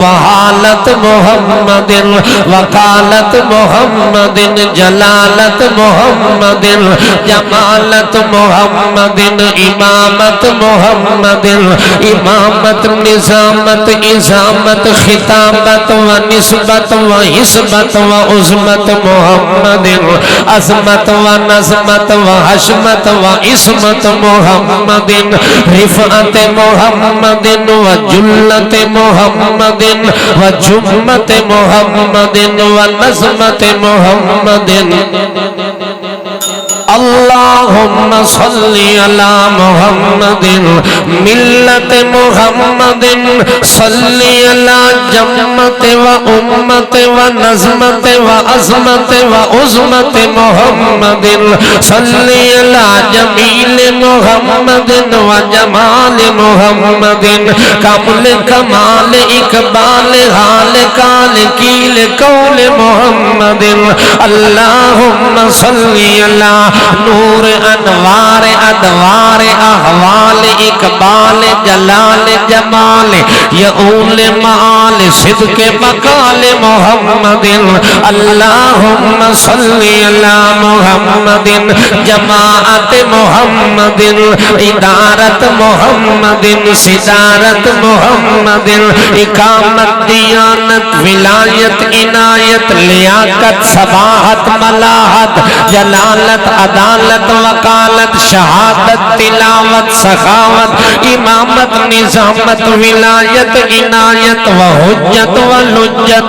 वहालत मोहम्मदिन वकालत मोहम्मदिन जलालत मोहम्मदिन जमालत मोहम्मदिन इमामत मोहम्मदिन इमामत निजामत इजामत खिताबत व निस्बत व हिस्बत व उज़मत मोहम्मदिन अज़मत व नज़मत व हशमत व इस्मत मोहम्मदिन रिफ़अत मोहम्मदिन व जुल्लत मोहम्मदिन व जुम्मत मोहम्मदिन व नज़मत मोहम्मदिन अल्लाहुम्मा सल्ली अला मुहम्मदिन मिल्लत मुहम्मदिन सल्ली अला जम्मत व उम्मत व नज़मत व अज़मत व उज़मत मुहम्मदिन सल्ली अला जमील मुहम्मदिन व जमाल मुहम्मदिन कमल कमाल इकबाल हाल काल कील कौल मुहम्मदिन अल्लाहुम्मा सल्ली अला नूर अनवार अदवार अहवाल इकबाल जलाल जमाल यऊल माल सिद्क़ मकाल मुहम्मदिन अल्लाहुम्मा सल्ली अला मुहम्मदिन जमाअत मुहम्मदिन इदारत मुहम्मदिन सिदारत मुहम्मदिन इकामत दियानत विलायत इनायत लियाकत सबाहत मलाहत जलालत अदालत वकालत शहादत तिलावत सखावत इमामत निजामत विलायत इनायत व हुज्जत व लुज्जत